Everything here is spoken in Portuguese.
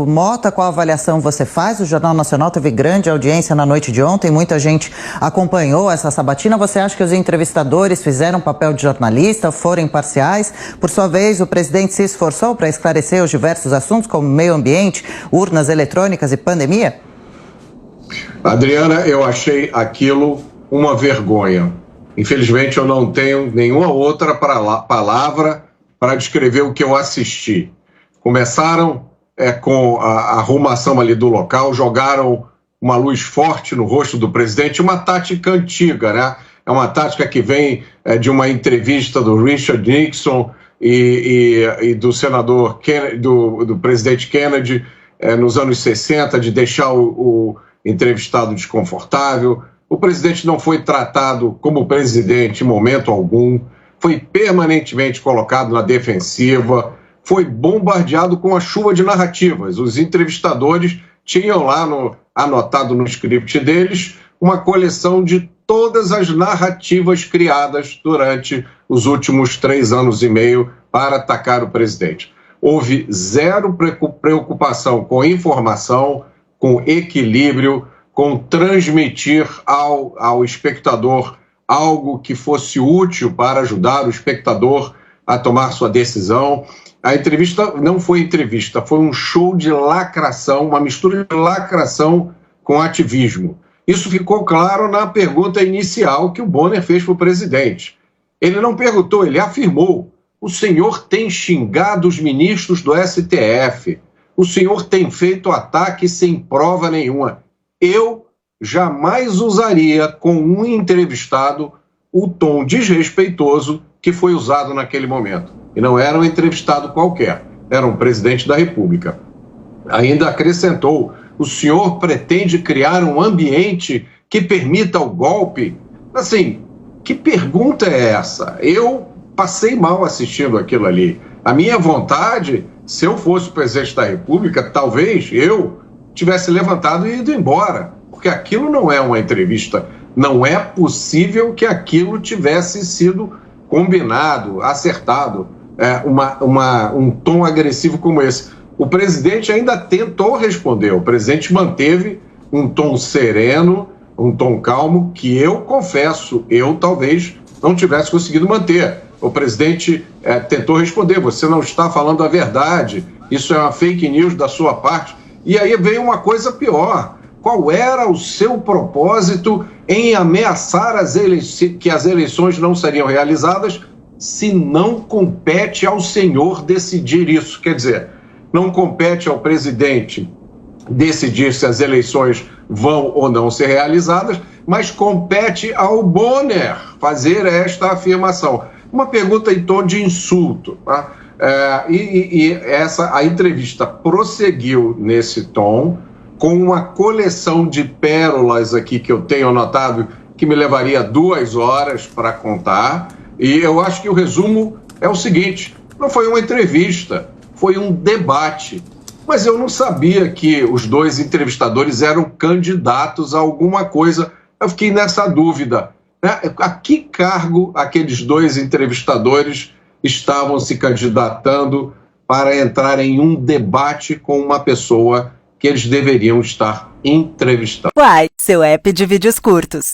Mota, qual avaliação você faz? O Jornal Nacional teve grande audiência na noite de ontem, muita gente acompanhou essa sabatina. Você acha que os entrevistadores fizeram papel de jornalista, foram imparciais? Por sua vez, o presidente se esforçou para esclarecer os diversos assuntos, como meio ambiente, urnas eletrônicas e pandemia? Adriana, eu achei aquilo uma vergonha. Infelizmente, eu não tenho nenhuma outra palavra para descrever o que eu assisti. Começaram com a arrumação ali do local, jogaram uma luz forte no rosto do presidente, uma tática antiga, né? É uma tática que vem de uma entrevista do Richard Nixon e do senador Kennedy, do presidente Kennedy nos anos 60, de deixar o entrevistado desconfortável. O presidente não foi tratado como presidente em momento algum, foi permanentemente colocado na defensiva, foi bombardeado com a chuva de narrativas. Os entrevistadores tinham lá anotado no script deles uma coleção de todas as narrativas criadas durante os últimos 3 anos e meio para atacar o presidente. Houve zero preocupação com informação, com equilíbrio, com transmitir ao espectador algo que fosse útil para ajudar o espectador a tomar sua decisão. A entrevista não foi entrevista, foi um show de lacração, uma mistura de lacração com ativismo. Isso ficou claro na pergunta inicial que o Bonner fez para o presidente. Ele não perguntou, ele afirmou: o senhor tem xingado os ministros do STF, o senhor tem feito ataque sem prova nenhuma. Eu jamais usaria com um entrevistado o tom desrespeitoso que foi usado naquele momento. E não era um entrevistado qualquer, era um presidente da República. Ainda acrescentou: o senhor pretende criar um ambiente que permita o golpe? Assim, que pergunta é essa? Eu passei mal assistindo aquilo ali. A minha vontade, se eu fosse o presidente da República, talvez eu tivesse levantado e ido embora, porque aquilo não é uma entrevista. Não é possível que aquilo tivesse sido combinado, acertado, um tom agressivo como esse. O presidente ainda tentou responder, o presidente manteve um tom sereno, um tom calmo, que eu confesso, eu talvez não tivesse conseguido manter. O presidente tentou responder: você não está falando a verdade, isso é uma fake news da sua parte. E aí veio uma coisa pior: qual era o seu propósito em ameaçar que as eleições não seriam realizadas, se não compete ao senhor decidir isso? Quer dizer, não compete ao presidente decidir se as eleições vão ou não ser realizadas, mas compete ao Bonner fazer esta afirmação. Uma pergunta em tom de insulto, tá? A entrevista prosseguiu nesse tom, com uma coleção de pérolas aqui que eu tenho anotado, que me levaria 2 horas para contar. E eu acho que o resumo é o seguinte: não foi uma entrevista, foi um debate. Mas eu não sabia que os 2 entrevistadores eram candidatos a alguma coisa. Eu fiquei nessa dúvida, né? A que cargo aqueles 2 entrevistadores estavam se candidatando para entrar em um debate com uma pessoa que eles deveriam estar entrevistando? Uai, seu app de vídeos curtos.